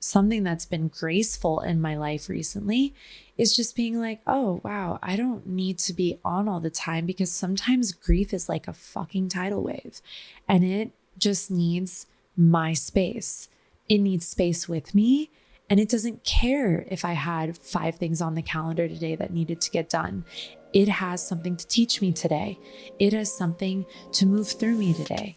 something that's been graceful in my life recently is just being like, oh, wow, I don't need to be on all the time, because sometimes grief is like a fucking tidal wave and it just needs my space. It needs space with me. And it doesn't care if I had 5 things on the calendar today that needed to get done. It has something to teach me today. It has something to move through me today.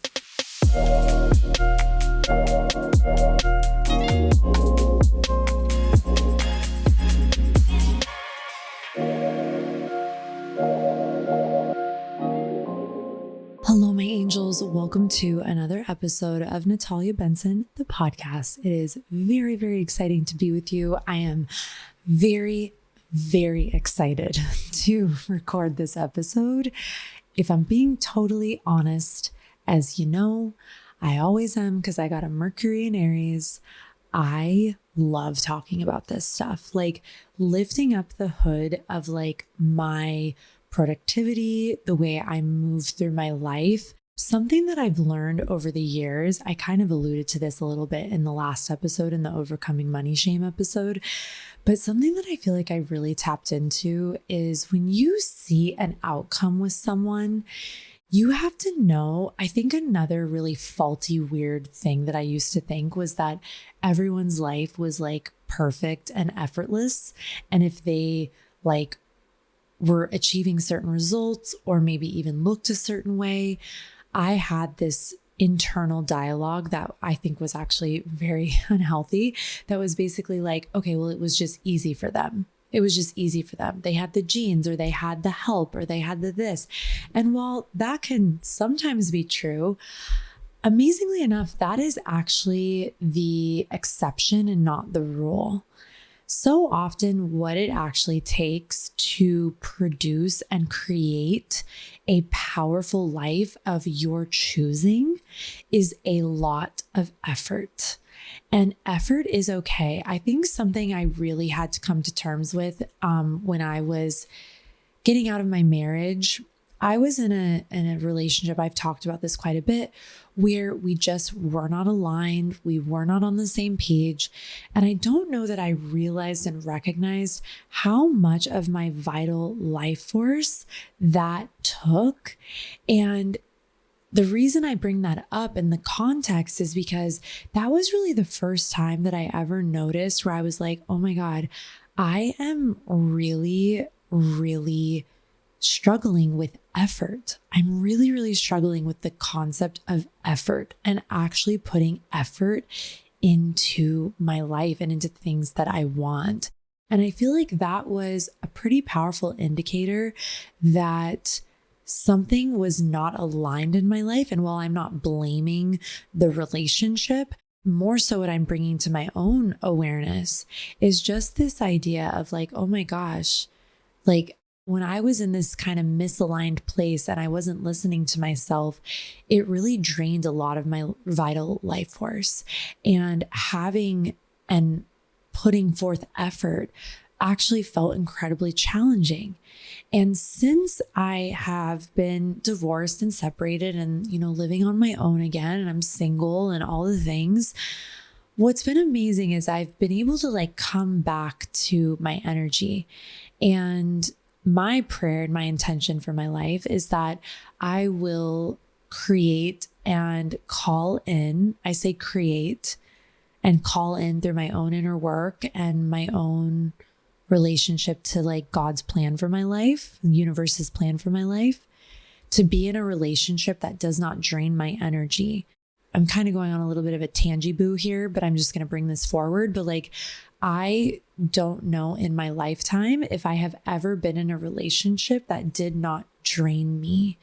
Hello, my angels. Welcome to another episode of Natalia Benson, the podcast. It is very, very exciting to be with you. I am very excited to record this episode. If I'm being totally honest, as you know, I always am because I got a Mercury in Aries. I love talking about this stuff, like lifting up the hood of like my productivity, the way I move through my life. Something that I've learned over the years, I kind of alluded to this a little bit in the last episode, in the Overcoming Money Shame episode, but something that I feel like I really tapped into is when you see an outcome with someone, you have to know. I think another really faulty, weird thing that I used to think was that everyone's life was like perfect and effortless. And if they like were achieving certain results or maybe even looked a certain way, I had this internal dialogue that I think was actually very unhealthy. That was basically like, okay, well, it was just easy for them. It was just easy for them. They had the genes, or they had the help, or they had the this. And while that can sometimes be true, amazingly enough, that is actually the exception and not the rule. So often what it actually takes to produce and create a powerful life of your choosing is a lot of effort. And effort is okay. I think something I really had to come to terms with when I was getting out of my marriage. I was in a relationship, I've talked about this quite a bit, where we just were not aligned. We were not on the same page. And I don't know that I realized and recognized how much of my vital life force that took. And the reason I bring that up in the context is because that was really the first time that I ever noticed where I was like, oh my God, I am really struggling with effort. I'm really struggling with the concept of effort and actually putting effort into my life and into things that I want. And I feel like that was a pretty powerful indicator that something was not aligned in my life. And while I'm not blaming the relationship, more so what I'm bringing to my own awareness is just this idea of like, oh my gosh, like when I was in this kind of misaligned place and I wasn't listening to myself, it really drained a lot of my vital life force. And having and putting forth effort actually felt incredibly challenging. And since I have been divorced and separated and, living on my own again, and I'm single and all the things, what's been amazing is I've been able to like come back to my energy. And my prayer and my intention for my life is that I will create and call in. I say create and call in through my own inner work and my own relationship to like God's plan for my life, the universe's plan for my life, to be in a relationship that does not drain my energy. I'm kind of going on a little bit of a tangiboo here, but I'm just going to bring this forward. But like, I don't know in my lifetime if I have ever been in a relationship that did not drain me.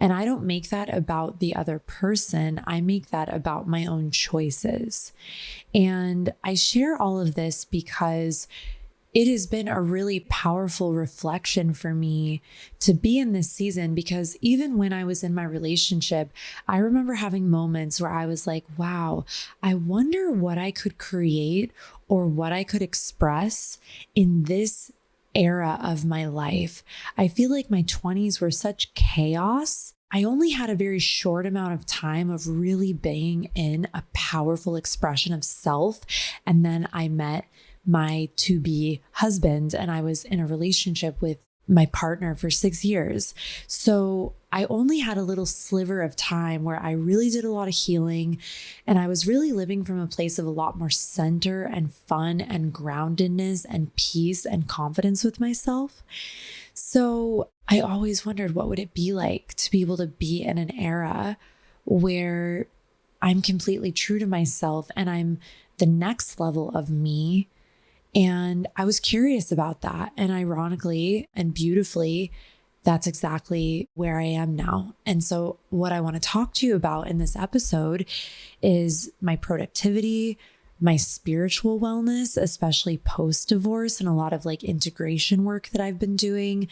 And I don't make that about the other person. I make that about my own choices. And I share all of this because it has been a really powerful reflection for me to be in this season, because even when I was in my relationship, I remember having moments where I was like, wow, I wonder what I could create or what I could express in this era of my life. I feel like my 20s were such chaos. I only had a very short amount of time of really being in a powerful expression of self. And then I met my to-be husband, and I was in a relationship with my partner for 6 years. So I only had a little sliver of time where I really did a lot of healing, and I was really living from a place of a lot more center and fun and groundedness and peace and confidence with myself. So I always wondered, what would it be like to be able to be in an era where I'm completely true to myself and I'm the next level of me. And I was curious about that. And ironically and beautifully, that's exactly where I am now. And so what I want to talk to you about in this episode is my productivity, my spiritual wellness, especially post-divorce, and a lot of like integration work that I've been doing,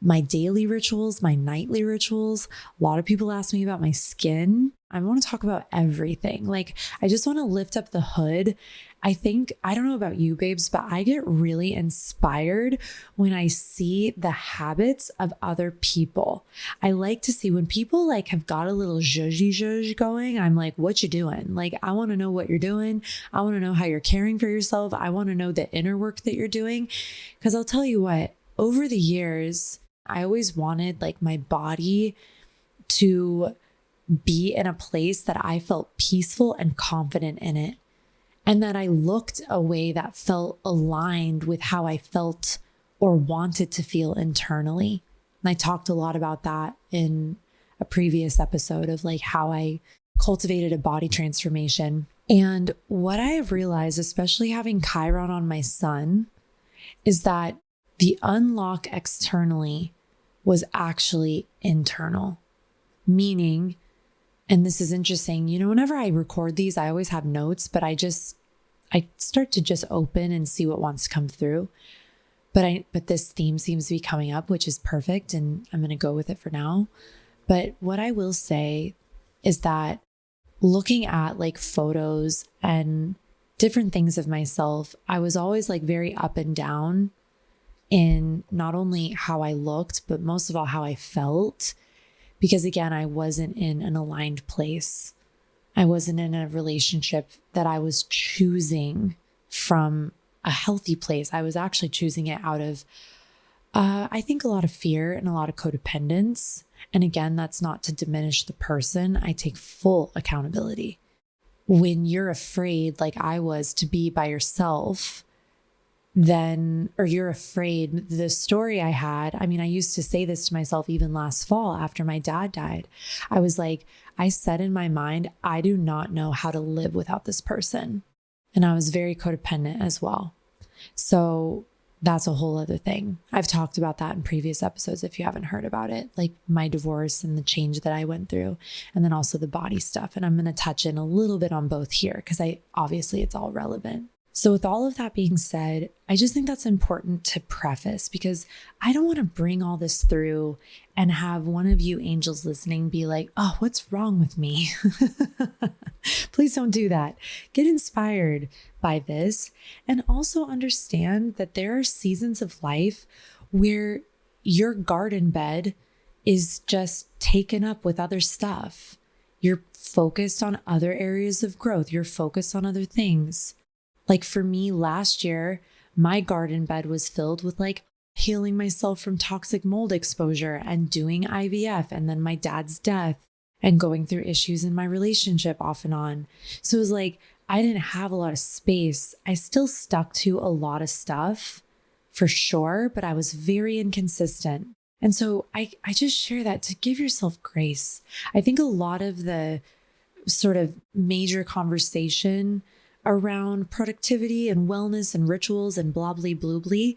my daily rituals, my nightly rituals. A lot of people ask me about my skin. I want to talk about everything. Like, I just want to lift up the hood. I don't know about you, babes, but I get really inspired when I see the habits of other people. I like to see when people like have got a little zhuzh going. I'm like, what you doing? Like, I want to know what you're doing. I want to know how you're caring for yourself. I want to know the inner work that you're doing. Because I'll tell you what, over the years, I always wanted like my body to be in a place that I felt peaceful and confident in it, and that I looked a way that felt aligned with how I felt or wanted to feel internally. And I talked a lot about that in a previous episode of like how I cultivated a body transformation. And what I have realized, especially having Chiron on my sun, is that the unlock externally was actually internal. Meaning, and this is interesting, whenever I record these, I always have notes, but I start to just open and see what wants to come through. But this theme seems to be coming up, which is perfect, and I'm going to go with it for now. But what I will say is that looking at like photos and different things of myself, I was always like very up and down in not only how I looked, but most of all how I felt. Because again, I wasn't in an aligned place. I wasn't in a relationship that I was choosing from a healthy place. I was actually choosing it out of, I think, a lot of fear and a lot of codependence. And again, that's not to diminish the person. I take full accountability. When you're afraid, like I was, to be by yourself, or you're afraid, the story I had, I used to say this to myself even last fall after my dad died. I was like, I said in my mind, I do not know how to live without this person. And I was very codependent as well. So that's a whole other thing. I've talked about that in previous episodes if you haven't heard about it, like my divorce and the change that I went through, and then also the body stuff. And I'm going to touch in a little bit on both here because obviously it's all relevant. So with all of that being said, I just think that's important to preface, because I don't want to bring all this through and have one of you angels listening be like, oh, what's wrong with me? Please don't do that. Get inspired by this, and also understand that there are seasons of life where your garden bed is just taken up with other stuff. You're focused on other areas of growth. You're focused on other things. Like for me last year, my garden bed was filled with like healing myself from toxic mold exposure and doing IVF, and then my dad's death and going through issues in my relationship off and on. So it was like, I didn't have a lot of space. I still stuck to a lot of stuff for sure, but I was very inconsistent. And so I just share that to give yourself grace. I think a lot of the sort of major conversation around productivity and wellness and rituals and blah, blah, blah, blah,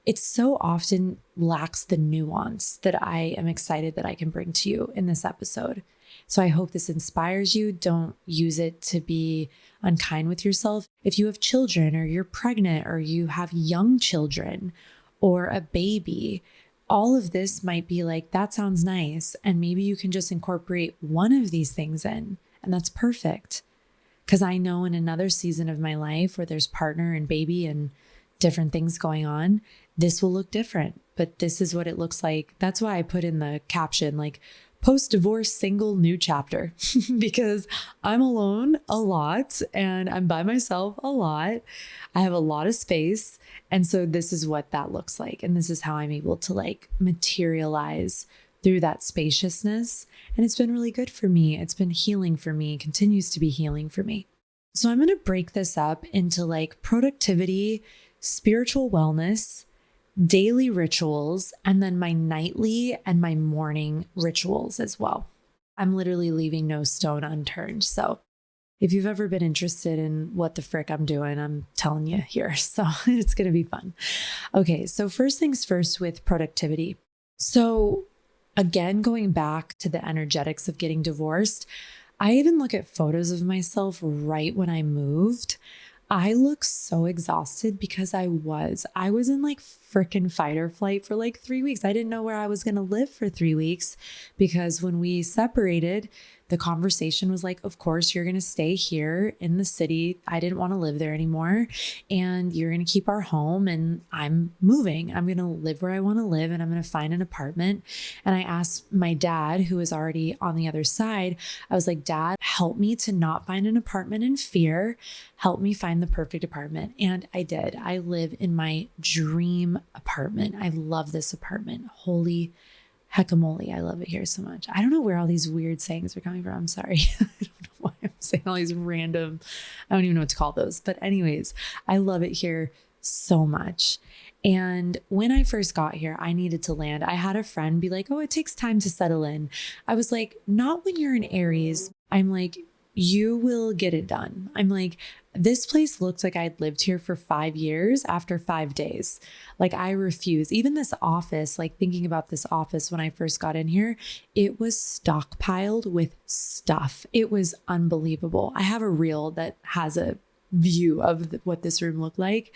it so often lacks the nuance that I am excited that I can bring to you in this episode. So I hope this inspires you. Don't use it to be unkind with yourself. If you have children, or you're pregnant, or you have young children, or a baby, all of this might be like, that sounds nice. And maybe you can just incorporate one of these things in, and that's perfect. Because I know in another season of my life where there's partner and baby and different things going on, this will look different, but this is what it looks like. That's why I put in the caption, like, post-divorce single new chapter because I'm alone a lot and I'm by myself a lot. I have a lot of space. And so this is what that looks like. And this is how I'm able to like materialize through that spaciousness. And it's been really good for me. It's been healing for me, continues to be healing for me. So I'm going to break this up into like productivity, spiritual wellness, daily rituals, and then my nightly and my morning rituals as well. I'm literally leaving no stone unturned. So if you've ever been interested in what the frick I'm doing, I'm telling you here. So it's going to be fun. Okay. So first things first with productivity. So again, going back to the energetics of getting divorced, I even look at photos of myself right when I moved. I look so exhausted because I was in like freaking fight or flight for like 3 weeks. I didn't know where I was going to live for 3 weeks because when we separated, the conversation was like, of course, you're going to stay here in the city. I didn't want to live there anymore. And you're going to keep our home and I'm moving. I'm going to live where I want to live and I'm going to find an apartment. And I asked my dad, who was already on the other side, I was like, Dad, help me to not find an apartment in fear. Help me find the perfect apartment. And I did. I live in my dream apartment. I love this apartment. Holy heckamole. I love it here so much. I don't know where all these weird sayings are coming from. I'm sorry. I don't know why I'm saying all these random, I don't even know what to call those. But anyways, I love it here so much. And when I first got here, I needed to land. I had a friend be like, oh, it takes time to settle in. I was like, not when you're in Aries. I'm like, you will get it done. I'm like, this place looked like I'd lived here for 5 years after 5 days. Like I refuse. Even this office, like thinking about this office when I first got in here, it was stockpiled with stuff. It was unbelievable. I have a reel that has a view of what this room looked like.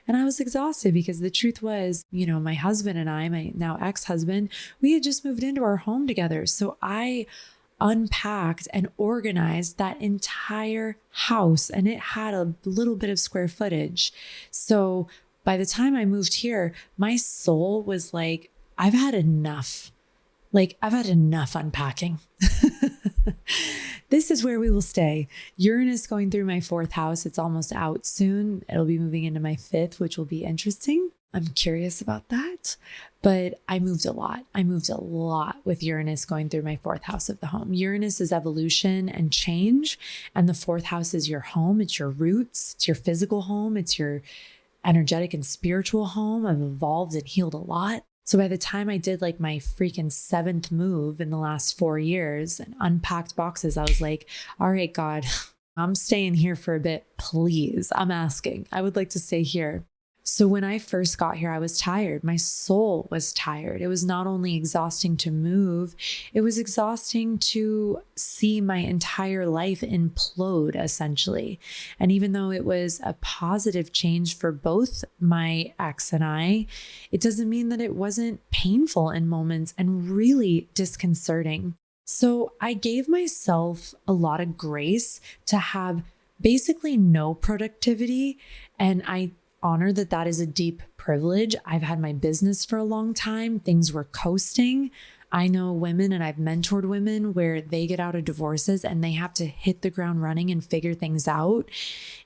And I was exhausted because the truth was, my husband and I, my now ex-husband, we had just moved into our home together. So I unpacked and organized that entire house and it had a little bit of square footage. So by the time I moved here, my soul was like, I've had enough. Like I've had enough unpacking. This is where we will stay. Uranus going through my 4th house. It's almost out soon. It'll be moving into my 5th, which will be interesting. I'm curious about that, but I moved a lot. I moved a lot with Uranus going through my 4th house of the home. Uranus is evolution and change. And the 4th house is your home. It's your roots. It's your physical home. It's your energetic and spiritual home. I've evolved and healed a lot. So by the time I did like my freaking 7th move in the last 4 years and unpacked boxes, I was like, all right, God, I'm staying here for a bit. Please. I'm asking. I would like to stay here. So when I first got here, I was tired. My soul was tired. It was not only exhausting to move, it was exhausting to see my entire life implode, essentially. And even though it was a positive change for both my ex and I, it doesn't mean that it wasn't painful in moments and really disconcerting. So I gave myself a lot of grace to have basically no productivity, and I honor that that is a deep privilege. I've had my business for a long time. Things were coasting. I know women and I've mentored women where they get out of divorces and they have to hit the ground running and figure things out.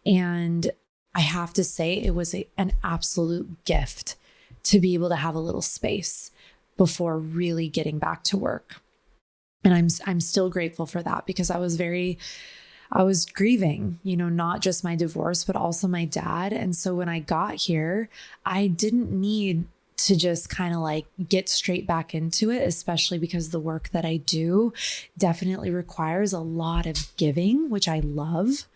And I have to say it was an absolute gift to be able to have a little space before really getting back to work. And I'm still grateful for that because I was grieving, not just my divorce, but also my dad. And so when I got here, I didn't need to just kind of like get straight back into it, especially because the work that I do definitely requires a lot of giving, which I love.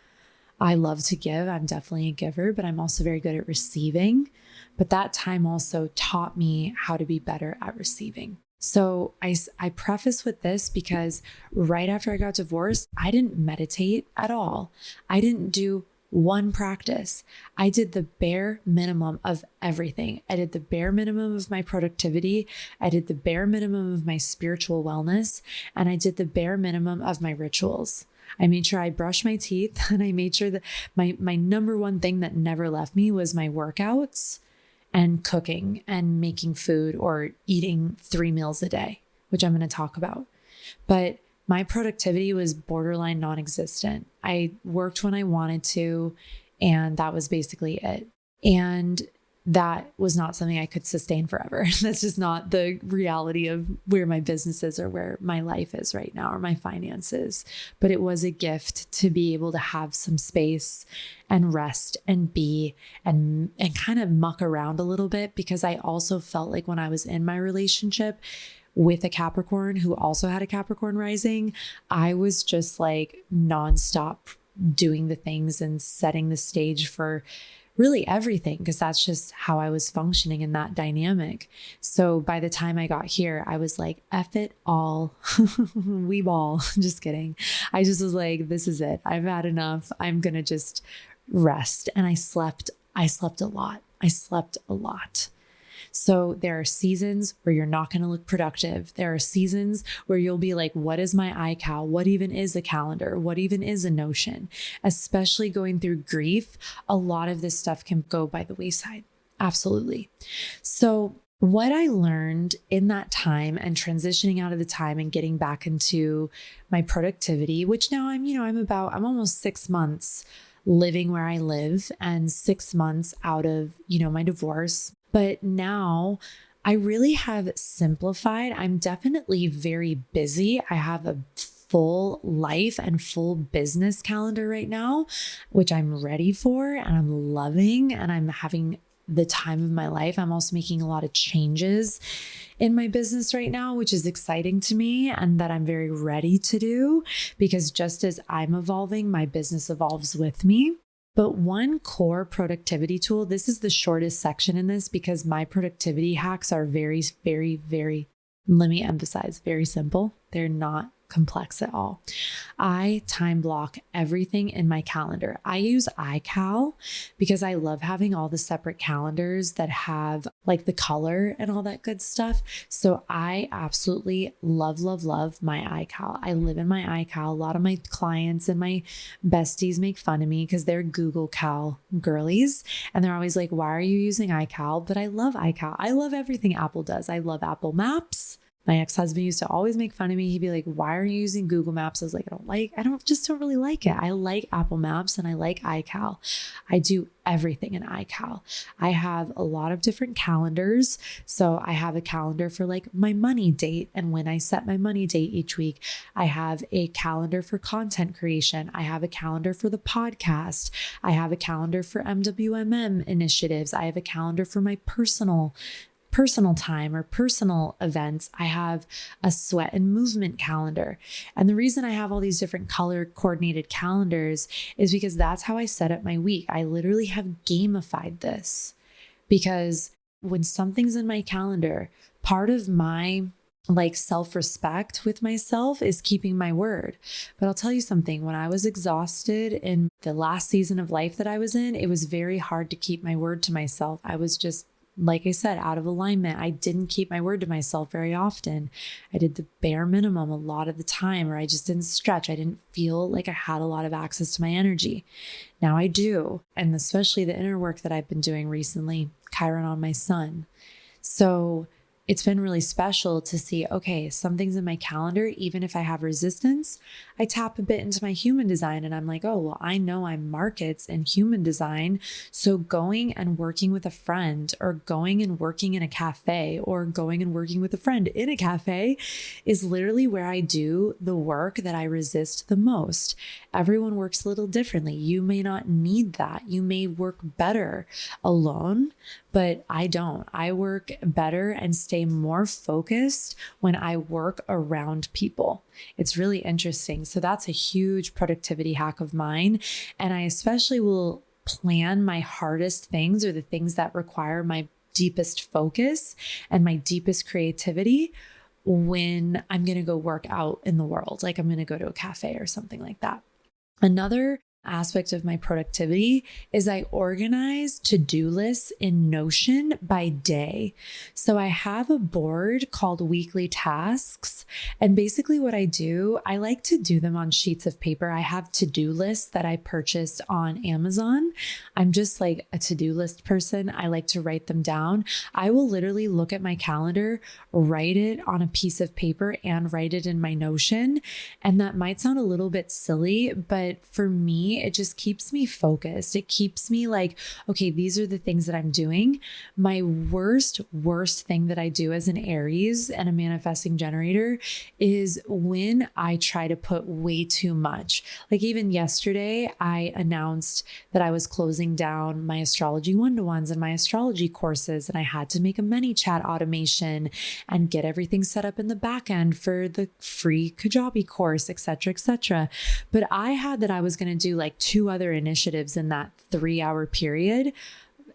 I love to give. I'm definitely a giver, but I'm also very good at receiving. But that time also taught me how to be better at receiving. So I preface with this because right after I got divorced, I didn't meditate at all. I didn't do one practice. I did the bare minimum of everything. I did the bare minimum of my productivity. I did the bare minimum of my spiritual wellness. And I did the bare minimum of my rituals. I made sure I brushed my teeth and I made sure that my number one thing that never left me was my workouts and cooking and making food or eating 3 meals a day, which I'm going to talk about. but my productivity was borderline non-existent. I worked when I wanted to, and that was basically it. And that was not something I could sustain forever. That's just not the reality of where my business is or where my life is right now or my finances. But it was a gift to be able to have some space and rest and be and kind of muck around a little bit, because I also felt like when I was in my relationship with a Capricorn who also had a Capricorn rising, I was just like nonstop doing the things and setting the stage for really everything, because that's just how I was functioning in that dynamic. So by the time I got here, I was like, F it all. We ball. Just kidding. I just was like, this is it. I've had enough. I'm going to just rest. And I slept a lot. So there are seasons where you're not going to look productive. There are seasons where you'll be like, what is my iCal? What even is a calendar? What even is a Notion? Especially going through grief, a lot of this stuff can go by the wayside. Absolutely. So what I learned in that time and transitioning out of the time and getting back into my productivity, which now I'm almost 6 months living where I live and 6 months out of, my divorce. But now I really have simplified. I'm definitely very busy. I have a full life and full business calendar right now, which I'm ready for and I'm loving, and I'm having the time of my life. I'm also making a lot of changes in my business right now, which is exciting to me and that I'm very ready to do, because just as I'm evolving, my business evolves with me. But one core productivity tool, this is the shortest section in this because my productivity hacks are very, very, very, let me emphasize, very simple. They're not complex at all. I time block everything in my calendar. I use iCal because I love having all the separate calendars that have like the color and all that good stuff. So I absolutely love my iCal. I live in my iCal. A lot of my clients and my besties make fun of me because they're Google Cal girlies. And they're always like, why are you using iCal? But I love iCal. I love everything Apple does. I love Apple Maps. My ex-husband used to always make fun of me. He'd be like, why are you using Google Maps? I was like, I don't really like it. I like Apple Maps and I like iCal. I do everything in iCal. I have a lot of different calendars. So I have a calendar for like my money date. And when I set my money date each week, I have a calendar for content creation. I have a calendar for the podcast. I have a calendar for MWMM initiatives. I have a calendar for my personal time or personal events. I have a sweat and movement calendar. And the reason I have all these different color coordinated calendars is because that's how I set up my week. I literally have gamified this, because when something's in my calendar, part of my self-respect with myself is keeping my word. But I'll tell you something, when I was exhausted in the last season of life that I was in, it was very hard to keep my word to myself. I was just, like I said, out of alignment. I didn't keep my word to myself very often. I did the bare minimum a lot of the time, or I just didn't stretch. I didn't feel like I had a lot of access to my energy. Now I do. And especially the inner work that I've been doing recently, Chiron on my sun. So it's been really special to see, okay, something's in my calendar. Even if I have resistance, I tap a bit into my human design and I'm like, oh, well, I know I'm markets and human design. So going and working with a friend, or going and working in a cafe, or going and working with a friend in a cafe is literally where I do the work that I resist the most. Everyone works a little differently. You may not need that. You may work better alone, but I don't. I work better and stay more focused when I work around people. It's really interesting. So that's a huge productivity hack of mine. And I especially will plan my hardest things, or the things that require my deepest focus and my deepest creativity, when I'm going to go work out in the world. Like I'm going to go to a cafe or something like that. Another aspect of my productivity is I organize to-do lists in Notion by day. So I have a board called weekly tasks. And basically what I do, I like to do them on sheets of paper. I have to-do lists that I purchased on Amazon. I'm just like a to-do list person. I like to write them down. I will literally look at my calendar, write it on a piece of paper and write it in my Notion. And that might sound a little bit silly, but for me, it just keeps me focused. It keeps me like, okay, these are the things that I'm doing. My worst thing that I do as an Aries and a manifesting generator is when I try to put way too much. Like even yesterday, I announced that I was closing down my astrology one-to-ones and my astrology courses, and I had to make a ManyChat automation and get everything set up in the back end for the free Kajabi course, etc., etc. But I had that I was going to do like 2 other initiatives in that 3-hour period.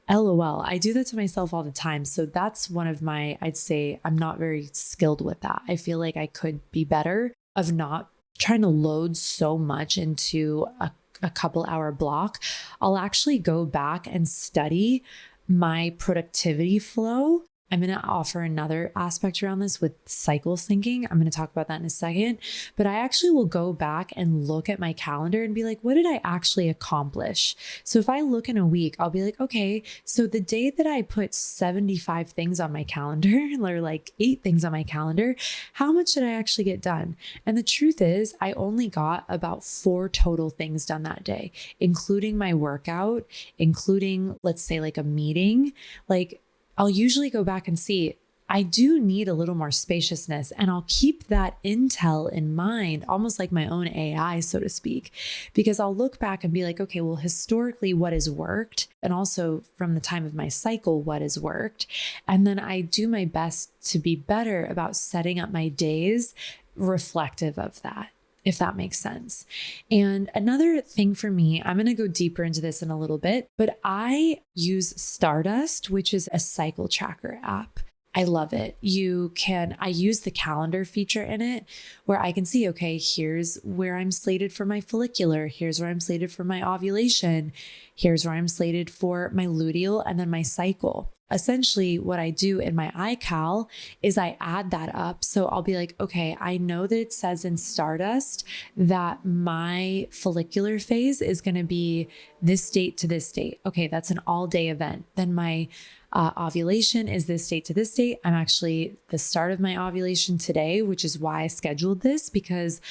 LOL. I do that to myself all the time. So that's one of my, I'd say I'm not very skilled with that. I feel like I could be better of not trying to load so much into a couple hour block. I'll actually go back and study my productivity flow. I'm going to offer another aspect around this with cycle syncing. I'm going to talk about that in a second, but I actually will go back and look at my calendar and be like, what did I actually accomplish? So if I look in a week, I'll be like, okay, so the day that I put 75 things on my calendar or like 8 things on my calendar, how much did I actually get done? And the truth is I only got about 4 total things done that day, including my workout, including, let's say like a meeting. Like I'll usually go back and see, I do need a little more spaciousness, and I'll keep that intel in mind, almost like my own AI, so to speak, because I'll look back and be like, okay, well, historically, what has worked? And also from the time of my cycle, what has worked? And then I do my best to be better about setting up my days reflective of that, if that makes sense. And another thing for me, I'm going to go deeper into this in a little bit, but I use Stardust, which is a cycle tracker app. I love it. I use the calendar feature in it where I can see, okay, here's where I'm slated for my follicular. Here's where I'm slated for my ovulation. Here's where I'm slated for my luteal and then my cycle. Essentially, what I do in my iCal is I add that up. So I'll be like, okay, I know that it says in Stardust that my follicular phase is going to be this date to this date. Okay, that's an all-day event. Then my ovulation is this date to this date. I'm actually the start of my ovulation today, which is why I scheduled this, because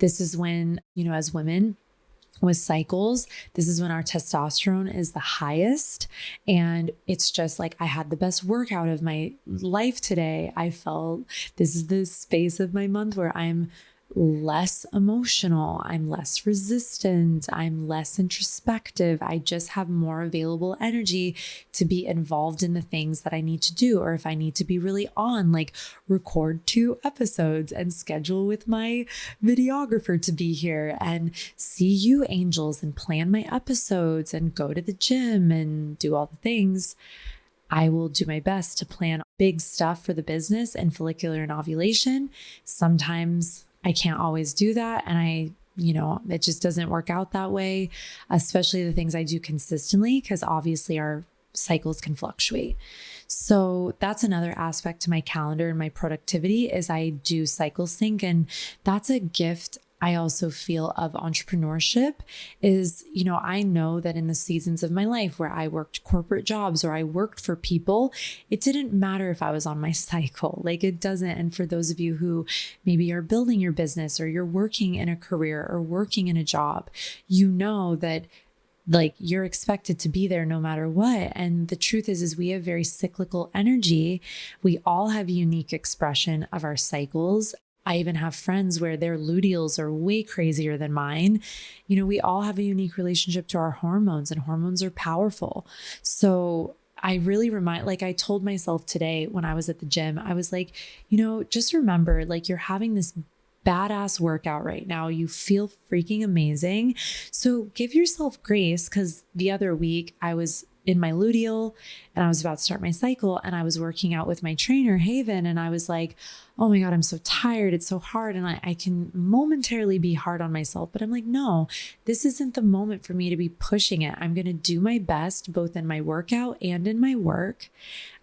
this is when, as women, with cycles, this is when our testosterone is the highest. And it's just like, I had the best workout of my life today. I felt this is the space of my month where I'm less emotional, I'm less resistant, I'm less introspective. I just have more available energy to be involved in the things that I need to do. Or if I need to be really on, like record 2 episodes and schedule with my videographer to be here and see you angels and plan my episodes and go to the gym and do all the things. I will do my best to plan big stuff for the business and follicular and ovulation. Sometimes I can't always do that. And it just doesn't work out that way, especially the things I do consistently, because obviously our cycles can fluctuate. So that's another aspect to my calendar and my productivity is I do cycle sync. And that's a gift I also feel of entrepreneurship is, I know that in the seasons of my life where I worked corporate jobs or I worked for people, it didn't matter if I was on my cycle, like it doesn't. And for those of you who maybe are building your business or you're working in a career or working in a job, that like you're expected to be there no matter what. And the truth is we have very cyclical energy. We all have unique expression of our cycles. I even have friends where their luteals are way crazier than mine. We all have a unique relationship to our hormones, and hormones are powerful. So I really I told myself today when I was at the gym, I was like, just remember, like you're having this badass workout right now. You feel freaking amazing. So give yourself grace, because the other week I was in my luteal and I was about to start my cycle, and I was working out with my trainer, Haven. And I was like, oh my God, I'm so tired. It's so hard. And I can momentarily be hard on myself, but I'm like, no, this isn't the moment for me to be pushing it. I'm going to do my best, both in my workout and in my work.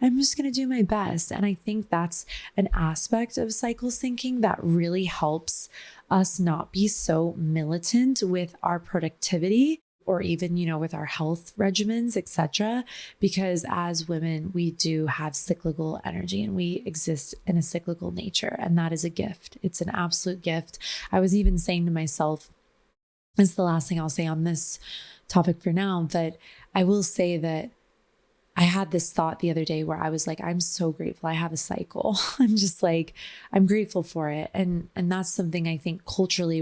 I'm just going to do my best. And I think that's an aspect of cycle syncing that really helps us not be so militant with our productivity, or even, with our health regimens, etc. Because as women, we do have cyclical energy and we exist in a cyclical nature. And that is a gift. It's an absolute gift. I was even saying to myself, this is the last thing I'll say on this topic for now, but I will say that I had this thought the other day where I was like, I'm so grateful I have a cycle. I'm just like, I'm grateful for it. And that's something I think culturally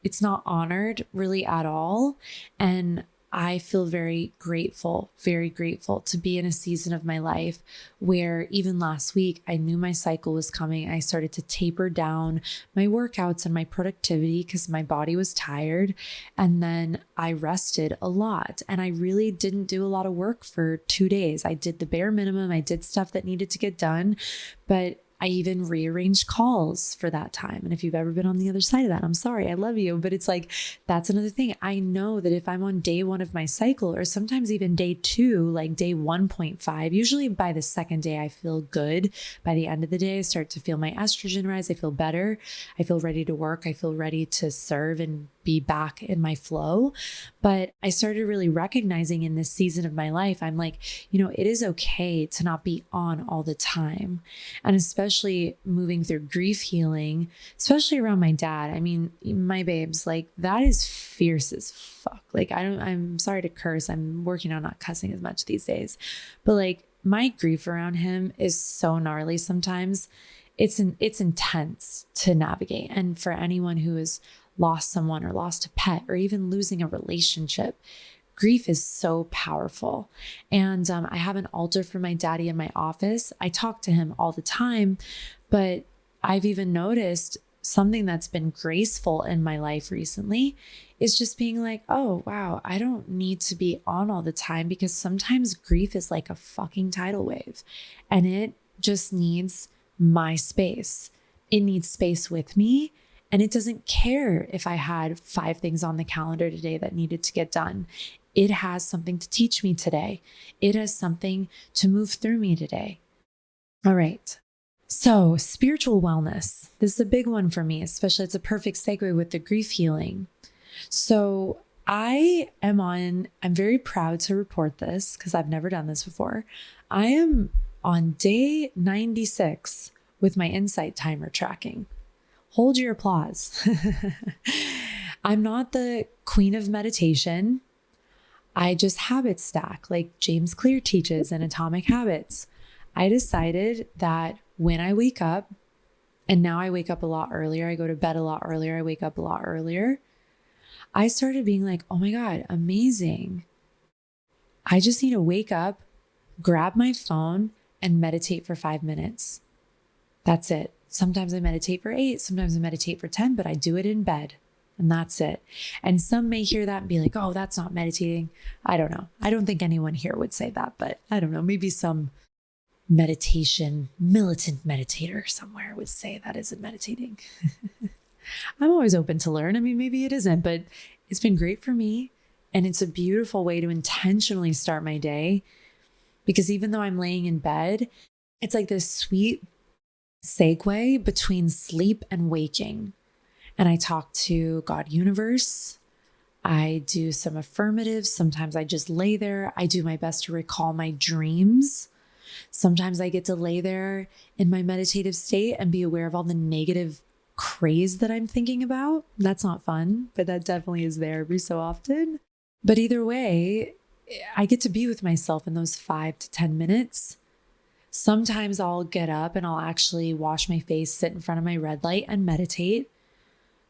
it's not honored really at all. And I feel very grateful to be in a season of my life where even last week, I knew my cycle was coming. I started to taper down my workouts and my productivity because my body was tired. And then I rested a lot, and I really didn't do a lot of work for 2 days. I did the bare minimum. I did stuff that needed to get done, but I even rearranged calls for that time. And if you've ever been on the other side of that, I'm sorry, I love you. But it's like, that's another thing. I know that if I'm on day 1 of my cycle, or sometimes even day 2, like day 1.5, usually by the second day, I feel good. By the end of the day, I start to feel my estrogen rise. I feel better. I feel ready to work. I feel ready to serve and be back in my flow. But I started really recognizing in this season of my life, I'm like, it is okay to not be on all the time. And especially moving through grief healing, especially around my dad. I mean, my babes, like that is fierce as fuck. Like I'm sorry to curse. I'm working on not cussing as much these days, but like my grief around him is so gnarly sometimes. It's intense to navigate. And for anyone who has lost someone or lost a pet or even losing a relationship, grief is so powerful. And I have an altar for my daddy in my office. I talk to him all the time, but I've even noticed something that's been graceful in my life recently is just being like, oh, wow, I don't need to be on all the time, because sometimes grief is like a fucking tidal wave and it just needs my space. It needs space with me. And it doesn't care if I had 5 things on the calendar today that needed to get done. It has something to teach me today. It has something to move through me today. All right. So spiritual wellness, this is a big one for me, especially it's a perfect segue with the grief healing. So I'm very proud to report this because I've never done this before. I am on day 96 with my insight timer tracking. Hold your applause. I'm not the queen of meditation. I just habit stack like James Clear teaches in Atomic Habits. I decided that when I wake up, and now I wake up a lot earlier, I go to bed a lot earlier, I wake up a lot earlier, I started being like, oh my God, amazing. I just need to wake up, grab my phone, and meditate for 5 minutes. That's it. Sometimes I meditate for 8, sometimes I meditate for 10, but I do it in bed and that's it. And some may hear that and be like, oh, that's not meditating. I don't know. I don't think anyone here would say that, but I don't know. Maybe some militant meditator somewhere would say that isn't meditating. I'm always open to learn. I mean, maybe it isn't, but it's been great for me. And it's a beautiful way to intentionally start my day, because even though I'm laying in bed, it's like this sweet segue between sleep and waking. And I talk to God Universe. I do some affirmatives. Sometimes I just lay there. I do my best to recall my dreams. Sometimes I get to lay there in my meditative state and be aware of all the negative craze that I'm thinking about. That's not fun, but that definitely is there every so often. But either way, I get to be with myself in those 5 to 10 minutes. Sometimes I'll get up and I'll actually wash my face, sit in front of my red light and meditate.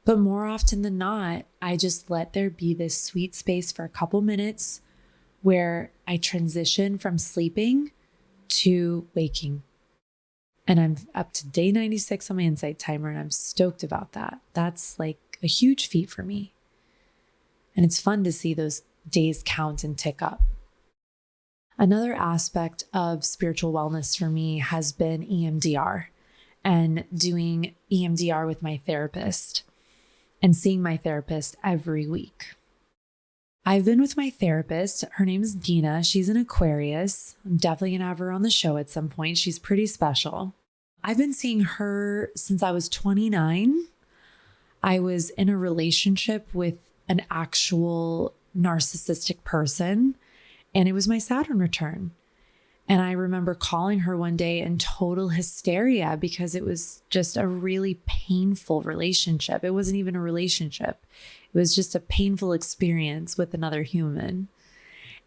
But more often than not, I just let there be this sweet space for a couple minutes where I transition from sleeping to waking. And I'm up to day 96 on my insight timer, and I'm stoked about that. That's like a huge feat for me. And it's fun to see those days count and tick up. Another aspect of spiritual wellness for me has been EMDR and doing EMDR with my therapist and seeing my therapist every week. I've been with my therapist. Her name is Dina. She's an Aquarius. I'm definitely going to have her on the show at some point. She's pretty special. I've been seeing her since I was 29. I was in a relationship with an actual narcissistic person, and it was my Saturn return. And I remember calling her one day in total hysteria because it was just a really painful relationship. It wasn't even a relationship. It was just a painful experience with another human.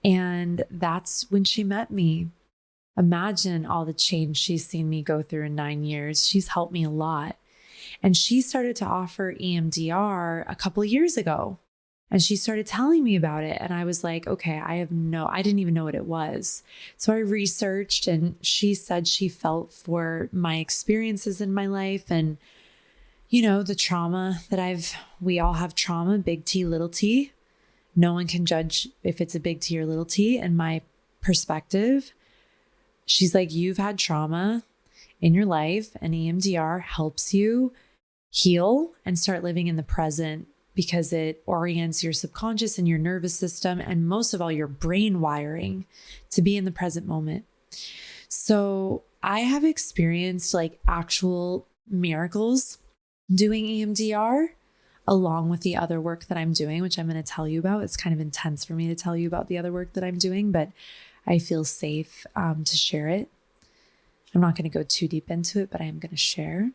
And that's when she met me. Imagine all the change she's seen me go through in 9 years. She's helped me a lot. And she started to offer EMDR a couple of years ago. And she started telling me about it. And I was like, okay, I didn't even know what it was. So I researched, and she said she felt for my experiences in my life and, the trauma that we all have trauma, big T, little t. No one can judge if it's a big T or little t. In my perspective, she's like, you've had trauma in your life, and EMDR helps you heal and start living in the present, because it orients your subconscious and your nervous system, and most of all, your brain wiring to be in the present moment. So I have experienced actual miracles doing EMDR along with the other work that I'm doing, which I'm going to tell you about. It's kind of intense for me to tell you about the other work that I'm doing, but I feel safe to share it. I'm not going to go too deep into it, but I am going to share.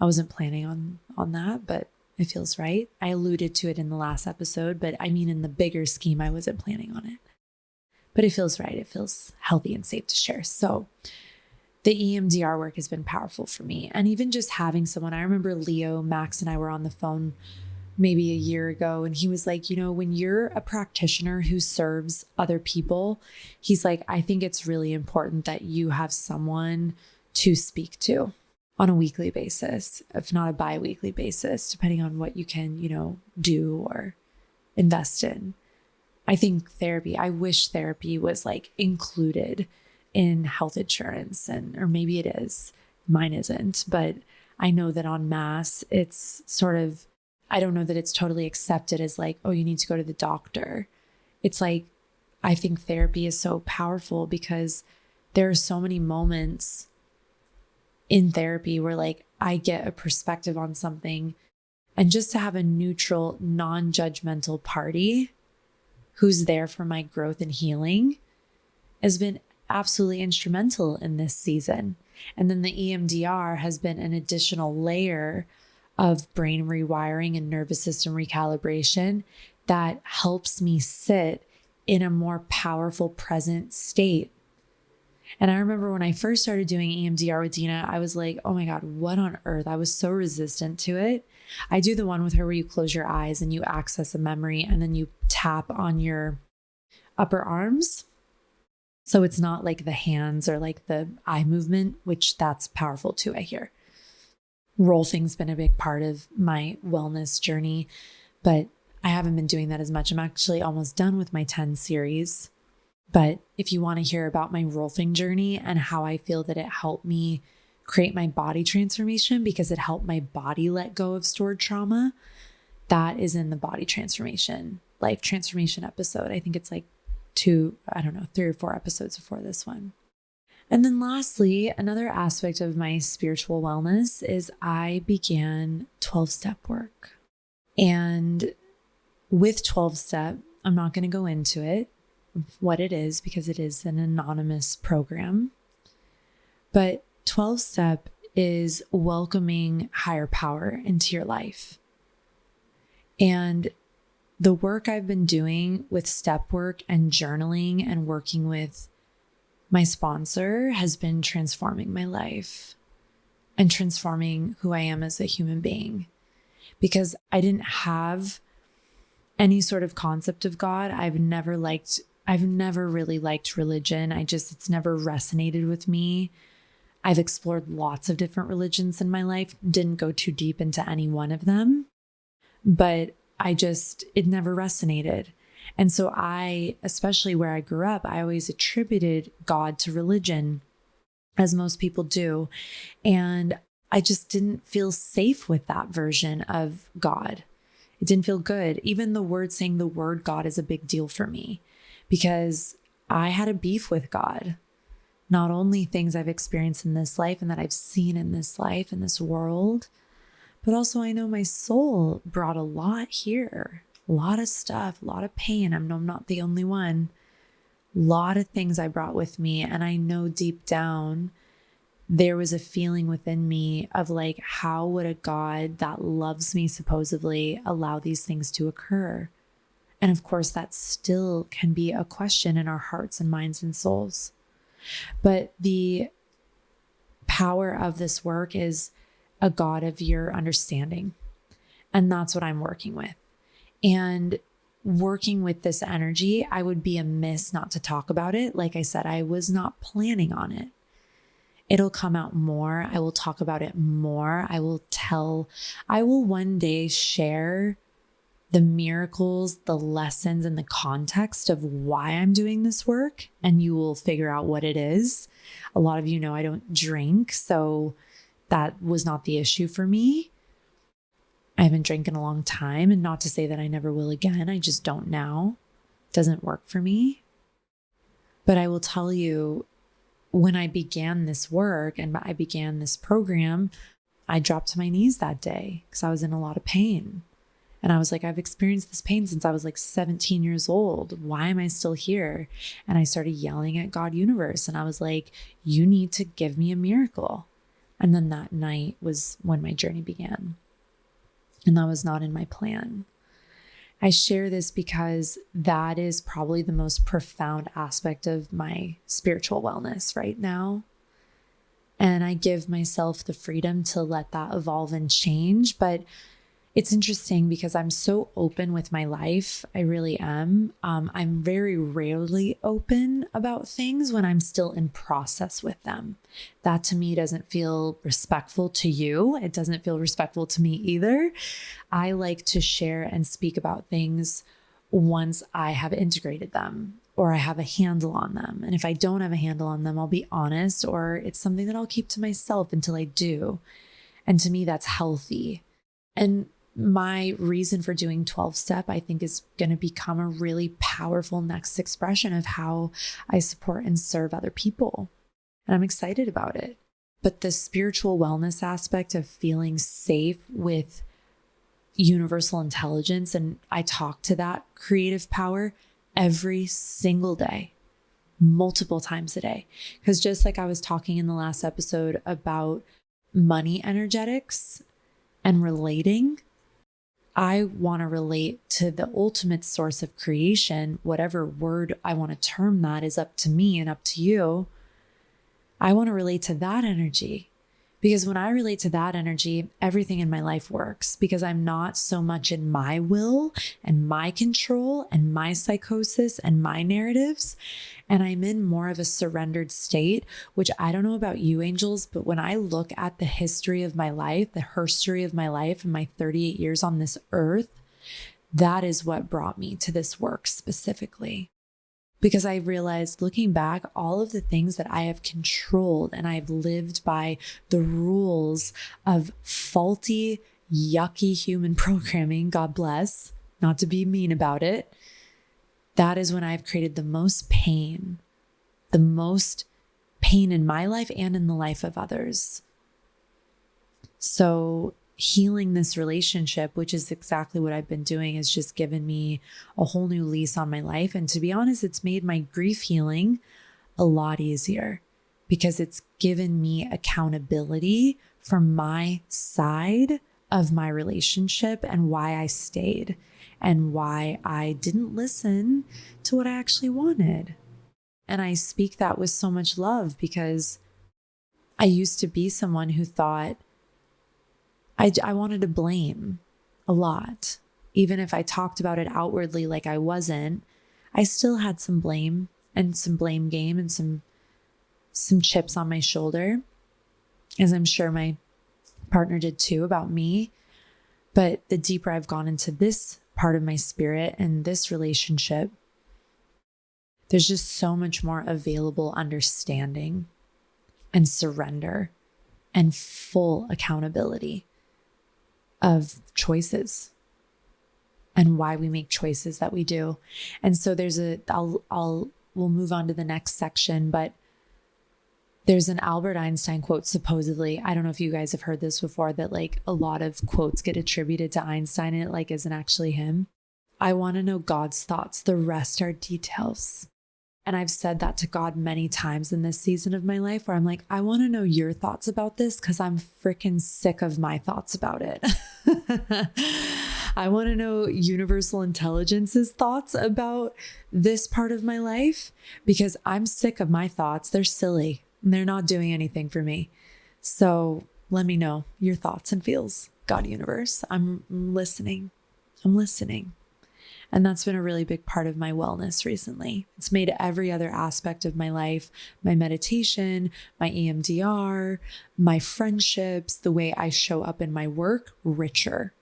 I wasn't planning on that, but it feels right. I alluded to it in the last episode, but I mean, in the bigger scheme, I wasn't planning on it. But it feels right. It feels healthy and safe to share. So the EMDR work has been powerful for me. And even just having someone, I remember Max and I were on the phone maybe a year ago, and he was like, when you're a practitioner who serves other people, he's like, I think it's really important that you have someone to speak to on a weekly basis, if not a bi-weekly basis, depending on what you can, do or invest in. I wish therapy was included in health insurance, or maybe it is. Mine isn't, but I know that en masse, it's sort of, I don't know that it's totally accepted as oh, you need to go to the doctor. It's I think therapy is so powerful because there are so many moments in therapy where I get a perspective on something, and just to have a neutral, non-judgmental party who's there for my growth and healing has been absolutely instrumental in this season. And then the EMDR has been an additional layer of brain rewiring and nervous system recalibration that helps me sit in a more powerful present state. And I remember when I first started doing EMDR with Dina, I was like, oh my God, what on earth? I was so resistant to it. I do the one with her where you close your eyes and you access a memory, and then you tap on your upper arms. So it's not the hands or the eye movement, which that's powerful too, I hear. Rolfing's been a big part of my wellness journey, but I haven't been doing that as much. I'm actually almost done with my 10 series. But if you want to hear about my Rolfing journey and how I feel that it helped me create my body transformation, because it helped my body let go of stored trauma, that is in the body transformation, life transformation episode. I think it's 3 or 4 episodes before this one. And then lastly, another aspect of my spiritual wellness is I began 12-step work. And with 12-step, I'm not going to go into it, what it is, because it is an anonymous program. But 12-step is welcoming higher power into your life. And the work I've been doing with step work and journaling and working with my sponsor has been transforming my life and transforming who I am as a human being. Because I didn't have any sort of concept of God. I've never really liked religion. It's never resonated with me. I've explored lots of different religions in my life, didn't go too deep into any one of them, but it never resonated. And so especially where I grew up, I always attributed God to religion, as most people do. And I just didn't feel safe with that version of God. It didn't feel good. Even saying the word God is a big deal for me because I had a beef with God. Not only things I've experienced in this life and that I've seen in this life, in this world, but also I know my soul brought a lot here, a lot of stuff, a lot of pain. I'm not the only one. A lot of things I brought with me. And I know deep down, there was a feeling within me of like, how would a God that loves me supposedly allow these things to occur? And of course, that still can be a question in our hearts and minds and souls. But the power of this work is a God of your understanding. And that's what I'm working with. And working with this energy, I would be amiss not to talk about it. Like I said, I was not planning on it. It'll come out more. I will talk about it more. I will one day share the miracles, the lessons, and the context of why I'm doing this work, and you will figure out what it is. A lot of you know I don't drink, so that was not the issue for me. I haven't drank in a long time, and not to say that I never will again. I just don't now. It doesn't work for me. But I will tell you, when I began this work and I began this program, I dropped to my knees that day because I was in a lot of pain. And I was like, I've experienced this pain since I was like 17 years old. Why am I still here? And I started yelling at God universe. And I was like, you need to give me a miracle. And then that night was when my journey began. And that was not in my plan. I share this because that is probably the most profound aspect of my spiritual wellness right now. And I give myself the freedom to let that evolve and change. But it's interesting because I'm so open with my life. I really am. I'm very rarely open about things when I'm still in process with them. That to me doesn't feel respectful to you. It doesn't feel respectful to me either. I like to share and speak about things once I have integrated them or I have a handle on them. And if I don't have a handle on them, I'll be honest, or it's something that I'll keep to myself until I do. And to me, that's healthy. And my reason for doing 12-step, I think, is going to become a really powerful next expression of how I support and serve other people. And I'm excited about it. But the spiritual wellness aspect of feeling safe with universal intelligence, and I talk to that creative power every single day, multiple times a day. Because just like I was talking in the last episode about money energetics and relating, I want to relate to the ultimate source of creation, whatever word I want to term that is up to me and up to you. I want to relate to that energy because when I relate to that energy, everything in my life works because I'm not so much in my will and my control and my psychosis and my narratives. And I'm in more of a surrendered state, which I don't know about you, angels, but when I look at the history of my life, the herstory of my life and my 38 years on this earth, that is what brought me to this work specifically. Because I realized looking back, all of the things that I have controlled and I've lived by the rules of faulty, yucky human programming, God bless, not to be mean about it. That is when I've created the most pain in my life and in the life of others. So healing this relationship, which is exactly what I've been doing, has just given me a whole new lease on my life. And to be honest, it's made my grief healing a lot easier because it's given me accountability from my side of my relationship and why I stayed and why I didn't listen to what I actually wanted. And I speak that with so much love because I used to be someone who thought I wanted to blame a lot. Even if I talked about it outwardly like I wasn't, I still had some blame and some blame game and some chips on my shoulder, as I'm sure my partner did too about me. But the deeper I've gone into this part of my spirit and this relationship, there's just so much more available understanding and surrender and full accountability of choices and why we make choices that we do. And so we'll move on to the next section, but there's an Albert Einstein quote, supposedly. I don't know if you guys have heard this before, that like a lot of quotes get attributed to Einstein and it like isn't actually him. I want to know God's thoughts. The rest are details. And I've said that to God many times in this season of my life, where I'm like, I want to know your thoughts about this because I'm freaking sick of my thoughts about it. I want to know universal intelligence's thoughts about this part of my life because I'm sick of my thoughts. They're silly and they're not doing anything for me. So let me know your thoughts and feels, God universe. I'm listening. And that's been a really big part of my wellness recently. It's made every other aspect of my life, my meditation, my EMDR, my friendships, the way I show up in my work, richer.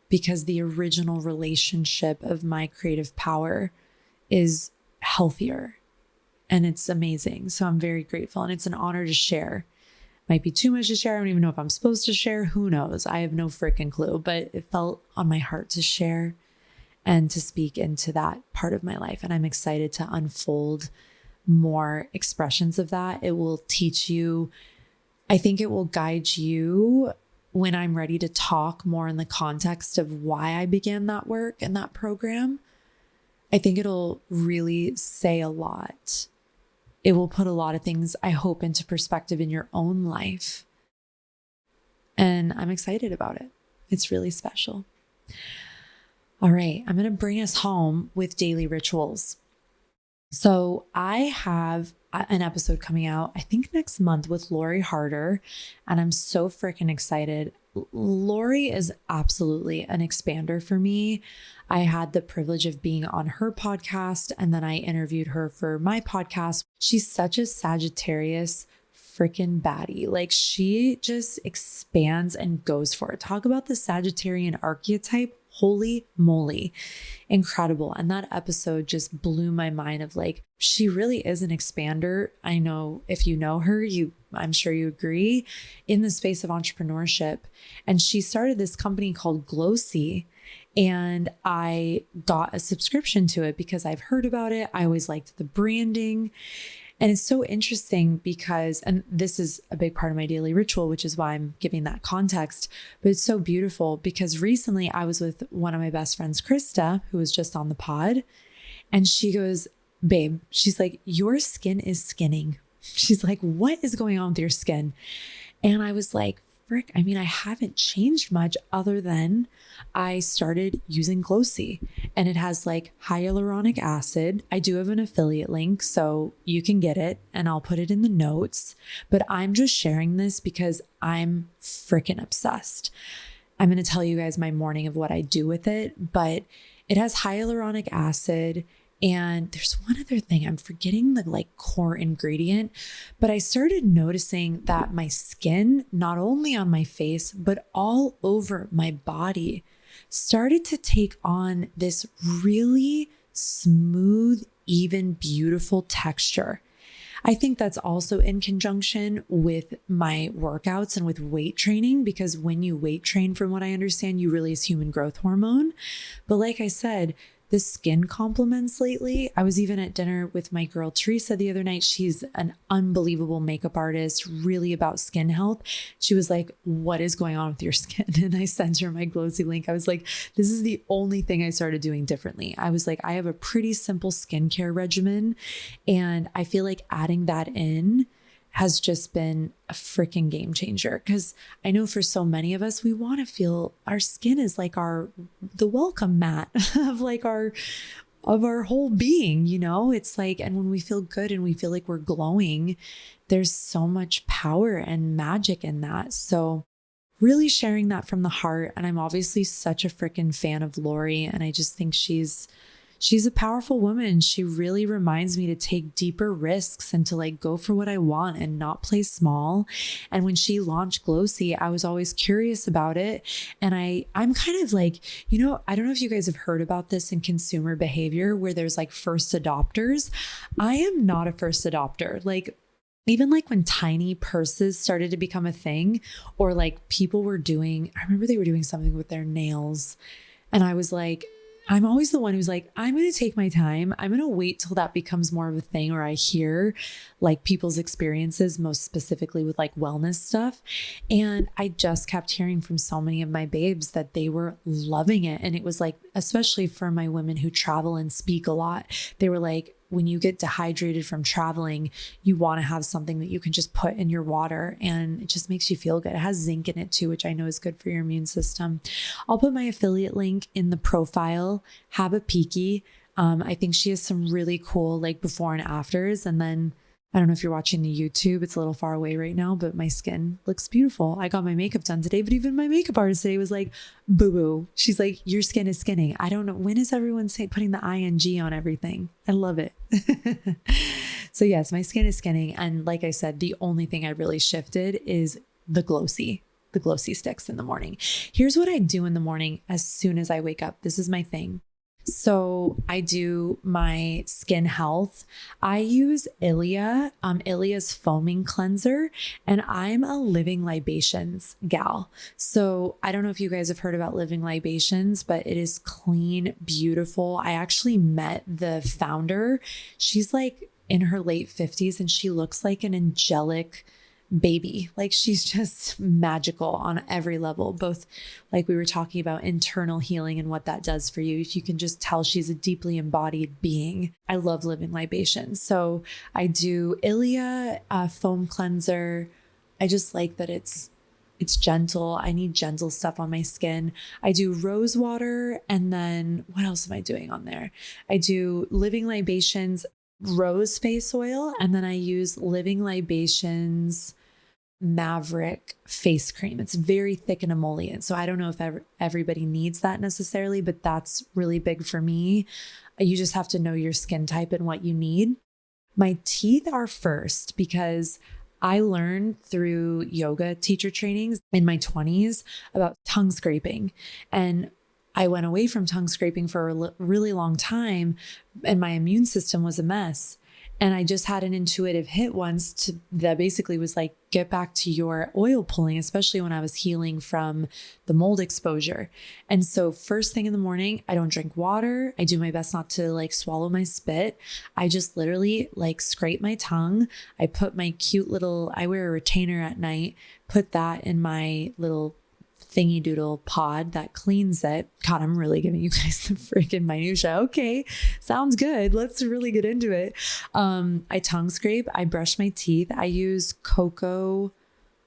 Because the original relationship of my creative power is healthier. And it's amazing. So I'm very grateful. And it's an honor to share. Might be too much to share. I don't even know if I'm supposed to share. Who knows? I have no freaking clue. But it felt on my heart to share and to speak into that part of my life. And I'm excited to unfold more expressions of that. It will teach you, I think it will guide you when I'm ready to talk more in the context of why I began that work and that program. I think it'll really say a lot. It will put a lot of things, I hope, into perspective in your own life. And I'm excited about it. It's really special. All right, I'm going to bring us home with daily rituals. So I have an episode coming out, I think next month, with Lori Harder, and I'm so freaking excited. Lori is absolutely an expander for me. I had the privilege of being on her podcast, and then I interviewed her for my podcast. She's such a Sagittarius freaking baddie. Like, she just expands and goes for it. Talk about the Sagittarian archetype. Holy moly, incredible. And that episode just blew my mind of like, she really is an expander. I know if you know her, I'm sure you agree, in the space of entrepreneurship. And she started this company called Glossy. And I got a subscription to it because I've heard about it. I always liked the branding. And it's so interesting because, and this is a big part of my daily ritual, which is why I'm giving that context, but it's so beautiful because recently I was with one of my best friends, Krista, who was just on the pod, and she goes, babe, she's like, your skin is skinning. She's like, what is going on with your skin? And I was like, frick, I mean, I haven't changed much other than I started using Glossy, and it has like hyaluronic acid. I do have an affiliate link, so you can get it and I'll put it in the notes, but I'm just sharing this because I'm freaking obsessed. I'm going to tell you guys my morning of what I do with it, but it has hyaluronic acid. And there's one other thing, I'm forgetting the like core ingredient, but I started noticing that my skin, not only on my face, but all over my body, started to take on this really smooth, even beautiful texture. I think that's also in conjunction with my workouts and with weight training, because when you weight train, from what I understand, you release human growth hormone. But like I said, the skin compliments lately. I was even at dinner with my girl Teresa the other night. She's an unbelievable makeup artist, really about skin health. She was like, what is going on with your skin? And I sent her my Glossy link. I was like, this is the only thing I started doing differently. I was like, I have a pretty simple skincare regimen, and I feel like adding that in has just been a freaking game changer. Because I know for so many of us, we want to feel our skin is like the welcome mat of our whole being, you know. It's like, and when we feel good and we feel like we're glowing, there's so much power and magic in that. So really sharing that from the heart. And I'm obviously such a freaking fan of Lori, and I just think she's she's a powerful woman. She really reminds me to take deeper risks and to like go for what I want and not play small. And when she launched Glossy, I was always curious about it. And I'm kind of like, I don't know if you guys have heard about this in consumer behavior where there's like first adopters. I am not a first adopter. Like, even like when tiny purses started to become a thing, or like people were doing, I remember they were doing something with their nails. And I was like, I'm always the one who's like, I'm going to take my time. I'm going to wait till that becomes more of a thing, or I hear like people's experiences, most specifically with like wellness stuff. And I just kept hearing from so many of my babes that they were loving it. And it was like, especially for my women who travel and speak a lot, they were like, when you get dehydrated from traveling, you want to have something that you can just put in your water and it just makes you feel good. It has zinc in it too, which I know is good for your immune system. I'll put my affiliate link in the profile. Have a peeky. I think she has some really cool like before and afters. And then I don't know if you're watching the YouTube, it's a little far away right now, but my skin looks beautiful. I got my makeup done today, but even my makeup artist today was like, boo boo. She's like, your skin is skinning. I don't know. When is everyone putting the ing on everything? I love it. So yes, my skin is skinning. And like I said, the only thing I really shifted is the Glossy sticks in the morning. Here's what I do in the morning as soon as I wake up. This is my thing. So I do my skin health. I use Ilia's foaming cleanser, and I'm a Living Libations gal. So I don't know if you guys have heard about Living Libations, but it is clean, beautiful. I actually met the founder. She's like in her late 50s and she looks like an angelic baby. Like she's just magical on every level, both like we were talking about internal healing and what that does for you. You can just tell she's a deeply embodied being. I love Living Libations. So I do Ilia foam cleanser. I just like that it's gentle. I need gentle stuff on my skin. I do rose water. And then what else am I doing on there? I do Living Libations rose face oil. And then I use Living Libations Maverick face cream. It's very thick and emollient. So I don't know if everybody needs that necessarily, but that's really big for me. You just have to know your skin type and what you need. My teeth are first because I learned through yoga teacher trainings in my 20s about tongue scraping. And I went away from tongue scraping for a really long time and my immune system was a mess. And I just had an intuitive hit once that basically was like, get back to your oil pulling, especially when I was healing from the mold exposure. And so first thing in the morning, I don't drink water. I do my best not to like swallow my spit. I just literally like scrape my tongue. I put my I wear a retainer at night, put that in my little thingy doodle pod that cleans it. God, I'm really giving you guys the freaking minutia. Okay, sounds good. Let's really get into it. I tongue scrape. I brush my teeth. I use cocoa.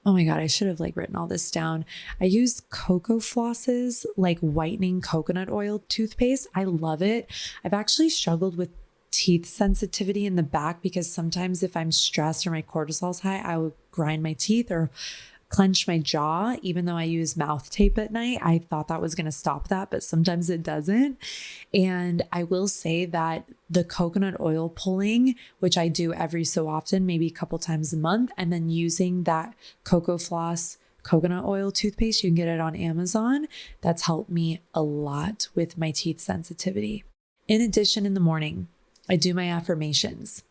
Oh my God, I should have like written all this down. I use cocoa flosses, like whitening coconut oil toothpaste. I love it. I've actually struggled with teeth sensitivity in the back because sometimes if I'm stressed or my cortisol's high, I will grind my teeth or clench my jaw. Even though I use mouth tape at night, I thought that was going to stop that, but sometimes it doesn't. And I will say that the coconut oil pulling, which I do every so often, maybe a couple times a month, and then using that Cocoa Floss coconut oil toothpaste, you can get it on Amazon. That's helped me a lot with my teeth sensitivity. In addition, in the morning, I do my affirmations.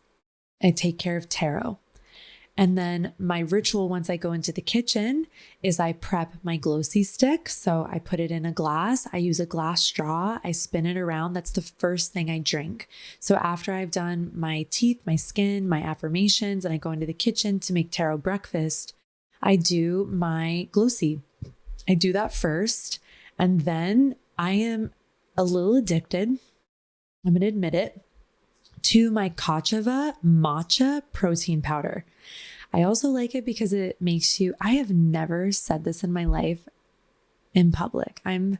I take care of tarot. And then my ritual once I go into the kitchen is I prep my Glossy stick. So I put it in a glass. I use a glass straw. I spin it around. That's the first thing I drink. So after I've done my teeth, my skin, my affirmations, and I go into the kitchen to make tarot breakfast, I do my Glossy. I do that first. And then I am a little addicted, I'm going to admit it, to my Kachava matcha protein powder. I also like it because it makes you, I have never said this in my life in public. I'm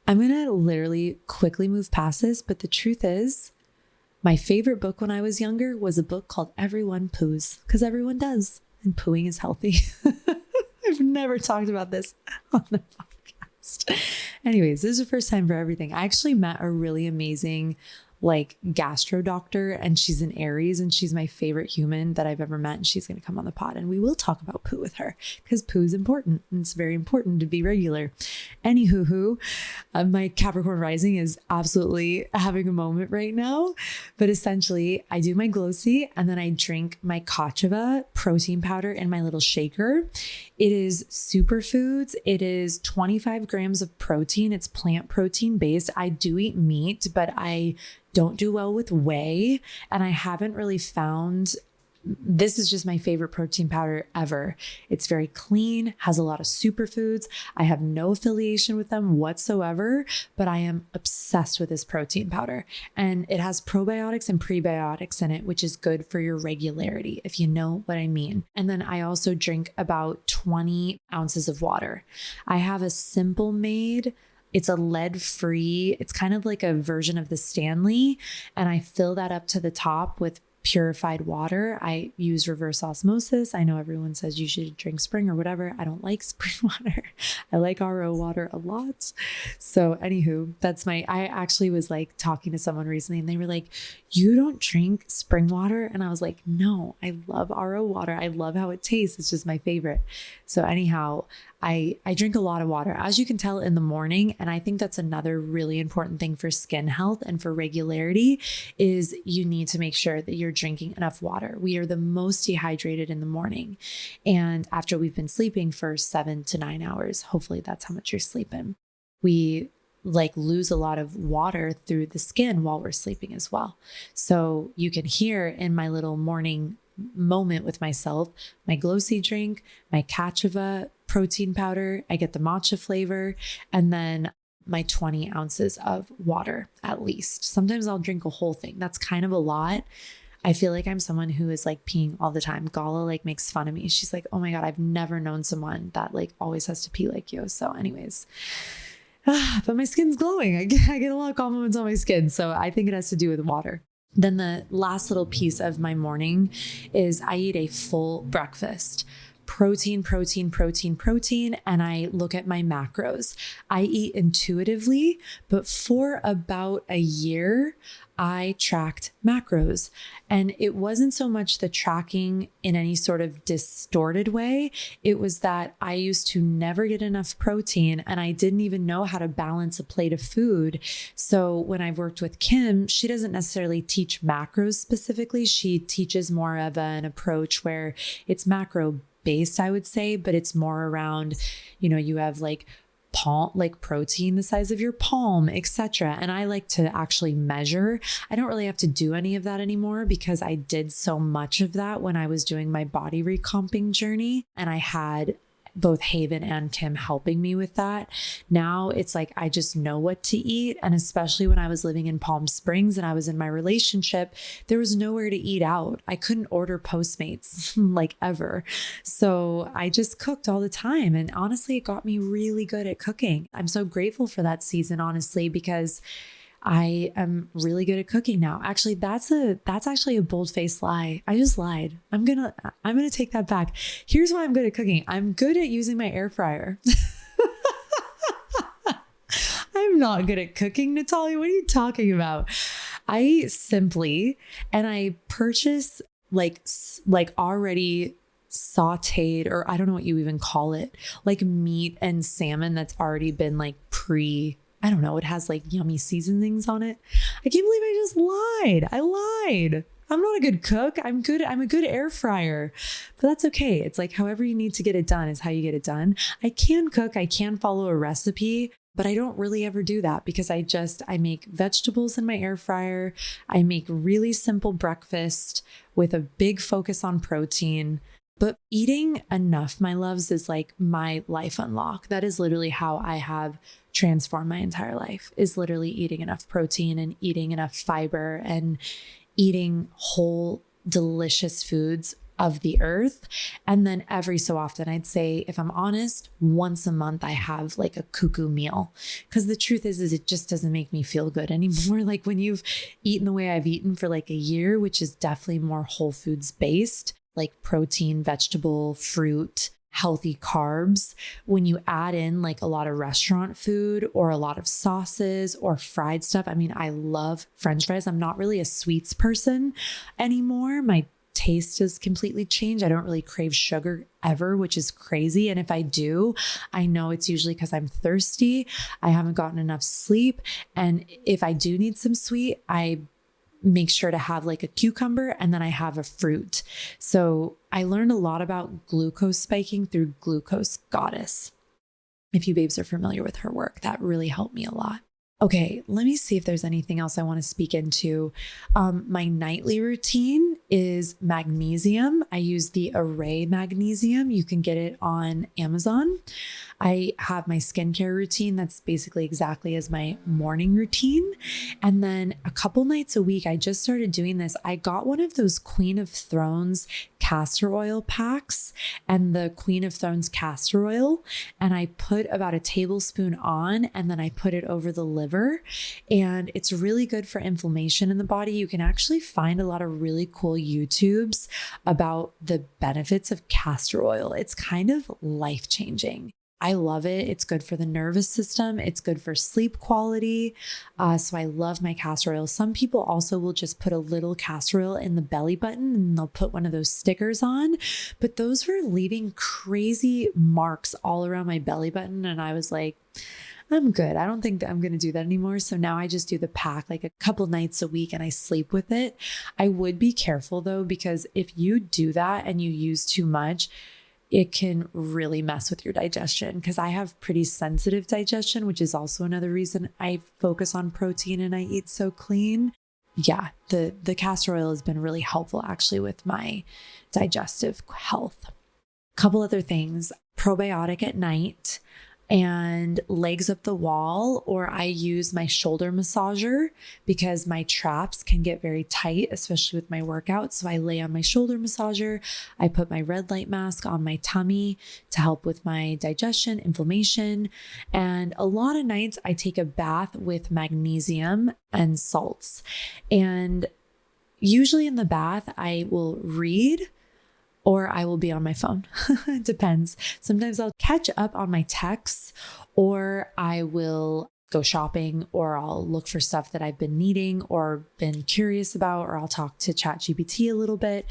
going to literally quickly move past this, but the truth is my favorite book when I was younger was a book called Everyone Poos, because everyone does, and pooing is healthy. I've never talked about this on the podcast. Anyways, this is the first time for everything. I actually met a really amazing gastro doctor, and she's an Aries, and she's my favorite human that I've ever met. And she's going to come on the pod and we will talk about poo with her because poo is important and it's very important to be regular. Anywho, my Capricorn rising is absolutely having a moment right now, but essentially I do my Glossy and then I drink my Kachava protein powder in my little shaker. It is superfoods. It is 25 grams of protein. It's plant protein based. I do eat meat, but I don't do well with whey. And I haven't really found, this is just my favorite protein powder ever. It's very clean, has a lot of superfoods. I have no affiliation with them whatsoever, but I am obsessed with this protein powder. And it has probiotics and prebiotics in it, which is good for your regularity, if you know what I mean. And then I also drink about 20 ounces of water. I have a Simple Made. It's a lead-free, it's kind of like a version of the Stanley. And I fill that up to the top with purified water. I use reverse osmosis. I know everyone says you should drink spring or whatever. I don't like spring water. I like RO water a lot. So anywho, I actually was talking to someone recently and they were like, you don't drink spring water? And I was like, no, I love RO water. I love how it tastes. It's just my favorite. So anyhow, I drink a lot of water, as you can tell, in the morning. And I think that's another really important thing for skin health and for regularity is you need to make sure that you're drinking enough water. We are the most dehydrated in the morning. And after we've been sleeping for 7 to 9 hours, hopefully that's how much you're sleeping. We lose a lot of water through the skin while we're sleeping as well. So you can hear in my little morning moment with myself, my Glossy drink, my Kachava protein powder, I get the matcha flavor, and then my 20 ounces of water at least. Sometimes I'll drink a whole thing. That's kind of a lot. I feel like I'm someone who is peeing all the time. Gala makes fun of me. She's like, oh my God, I've never known someone that always has to pee like you. So anyways, but my skin's glowing. I get a lot of compliments on my skin. So I think it has to do with water. Then the last little piece of my morning is I eat a full breakfast. Protein, protein, protein, protein. And I look at my macros. I eat intuitively, but for about a year, I tracked macros. And it wasn't so much the tracking in any sort of distorted way. It was that I used to never get enough protein and I didn't even know how to balance a plate of food. So when I've worked with Kim, she doesn't necessarily teach macros specifically. She teaches more of an approach where it's macro based, I would say, but it's more around, you have protein the size of your palm, etc. And I like to actually measure. I don't really have to do any of that anymore because I did so much of that when I was doing my body recomping journey, and I had both Haven and Kim helping me with that. Now it's I just know what to eat. And especially when I was living in Palm Springs and I was in my relationship, there was nowhere to eat out. I couldn't order Postmates ever. So I just cooked all the time. And honestly, it got me really good at cooking. I'm so grateful for that season, honestly, because I am really good at cooking now. Actually, that's actually a bold-faced lie. I just lied. I'm going to take that back. Here's why I'm good at cooking. I'm good at using my air fryer. I'm not good at cooking, Natalia. What are you talking about? I eat simply and I purchase already sauteed, or I don't know what you even call it, meat and salmon that's already been I don't know, it has yummy seasonings on it. I can't believe I just lied. I lied. I'm not a good cook. I'm a good air fryer, but that's okay. It's however you need to get it done is how you get it done. I can cook. I can follow a recipe, but I don't really ever do that because I make vegetables in my air fryer. I make really simple breakfast with a big focus on protein. But eating enough, my loves, is my life unlock. That is literally how I have transformed my entire life, is literally eating enough protein and eating enough fiber and eating whole, delicious foods of the earth. And then every so often, I'd say, if I'm honest, once a month, I have a cuckoo meal. Because the truth is it just doesn't make me feel good anymore. When you've eaten the way I've eaten for a year, which is definitely more whole foods based, protein, vegetable, fruit, healthy carbs, when you add in like a lot of restaurant food or a lot of sauces or fried stuff. I mean, I love French fries. I'm not really a sweets person anymore. My taste has completely changed. I don't really crave sugar ever, which is crazy. And if I do, I know it's usually because I'm thirsty. I haven't gotten enough sleep. And if I do need some sweet, I make sure to have like a cucumber and then I have a fruit. So I learned a lot about glucose spiking through Glucose Goddess. If you babes are familiar with her work, that really helped me a lot. Okay, let me see if there's anything else I want to speak into. My nightly routine is magnesium. I use the Array magnesium. You can get it on Amazon. I have my skincare routine that's basically exactly as my morning routine. And then a couple nights a week, I just started doing this. I got one of those Queen of Thrones castor oil packs and the Queen of Thrones castor oil. And I put about a tablespoon on, and then I put it over the liver. And it's really good for inflammation in the body. You can actually find a lot of really cool YouTubes about the benefits of castor oil. It's kind of life-changing. I love it. It's good for the nervous system. It's good for sleep quality. So I love my castor oil. Some people also will just put a little castor oil in the belly button and they'll put one of those stickers on. But those were leaving crazy marks all around my belly button. And I was like, I'm good. I don't think that I'm going to do that anymore. So now I just do the pack like a couple nights a week and I sleep with it. I would be careful though, because if you do that and you use too much, it can really mess with your digestion, because I have pretty sensitive digestion, which is also another reason I focus on protein and I eat so clean. Yeah, the castor oil has been really helpful actually with my digestive health. Couple other things, probiotic at night and legs up the wall, or I use my shoulder massager because my traps can get very tight, especially with my workouts. So I lay on my shoulder massager. I put my red light mask on my tummy to help with my digestion, inflammation. And a lot of nights I take a bath with magnesium and salts. And usually in the bath, I will read or I will be on my phone. It depends. Sometimes I'll catch up on my texts, or I will go shopping, or I'll look for stuff that I've been needing or been curious about, or I'll talk to ChatGPT a little bit.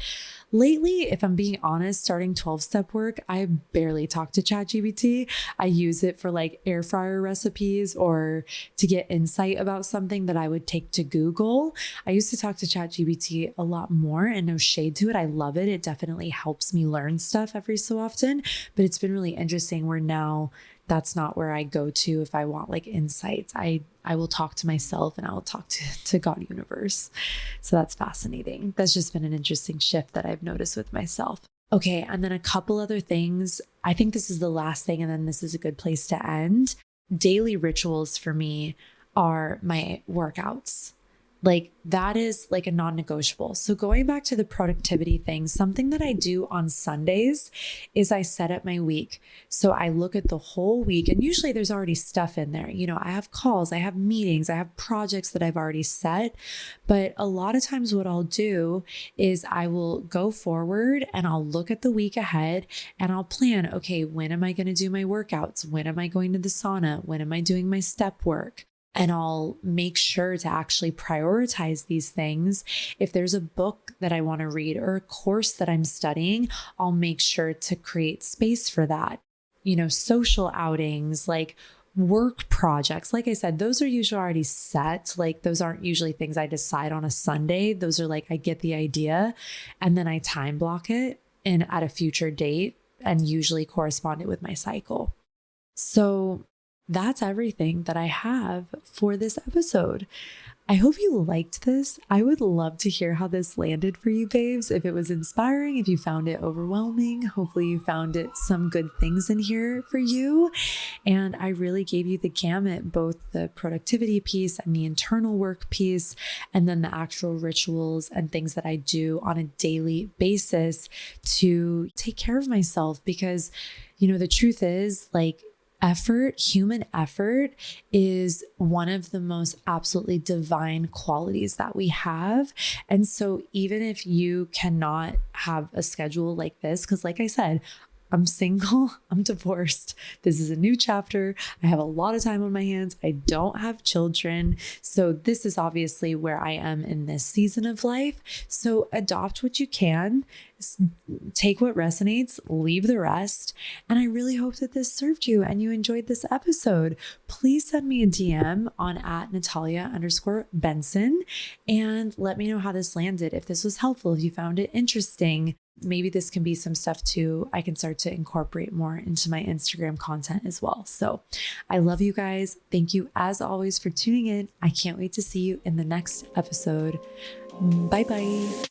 Lately, if I'm being honest, starting 12-step work, I barely talk to ChatGPT. I use it for like air fryer recipes or to get insight about something that I would take to Google. I used to talk to ChatGPT a lot more, and no shade to it. I love it. It definitely helps me learn stuff every so often, but it's been really interesting where now that's not where I go to if I want like insights. I will talk to myself and I will talk to God universe. So that's fascinating. That's just been an interesting shift that I've noticed with myself. Okay. And then a couple other things. I think this is the last thing, and then this is a good place to end. Daily rituals for me are my workouts. Like that is like a non-negotiable. So going back to the productivity thing, something that I do on Sundays is I set up my week. So I look at the whole week, and usually there's already stuff in there. You know, I have calls, I have meetings, I have projects that I've already set. But a lot of times what I'll do is I will go forward and I'll look at the week ahead and I'll plan, okay, when am I going to do my workouts? When am I going to the sauna? When am I doing my step work? And I'll make sure to actually prioritize these things. If there's a book that I want to read or a course that I'm studying, I'll make sure to create space for that. You know, social outings, like work projects. Like I said, those are usually already set. Like those aren't usually things I decide on a Sunday. Those are like, I get the idea and then I time block it and at a future date, and usually correspond it with my cycle. So that's everything that I have for this episode. I hope you liked this. I would love to hear how this landed for you, babes. If it was inspiring, if you found it overwhelming, hopefully you found it some good things in here for you. And I really gave you the gamut, both the productivity piece and the internal work piece, and then the actual rituals and things that I do on a daily basis to take care of myself. Because, you know, the truth is, like, human effort is one of the most absolutely divine qualities that we have. And so even if you cannot have a schedule like this, because like I said, I'm single, I'm divorced. This is a new chapter. I have a lot of time on my hands. I don't have children. So this is obviously where I am in this season of life. So adopt what you can, take what resonates, leave the rest. And I really hope that this served you and you enjoyed this episode. Please send me a DM on @Natalia_Benson and let me know how this landed. If this was helpful, if you found it interesting, maybe this can be some stuff too I can start to incorporate more into my Instagram content as well. So I love you guys. Thank you as always for tuning in. I can't wait to see you in the next episode. Bye bye.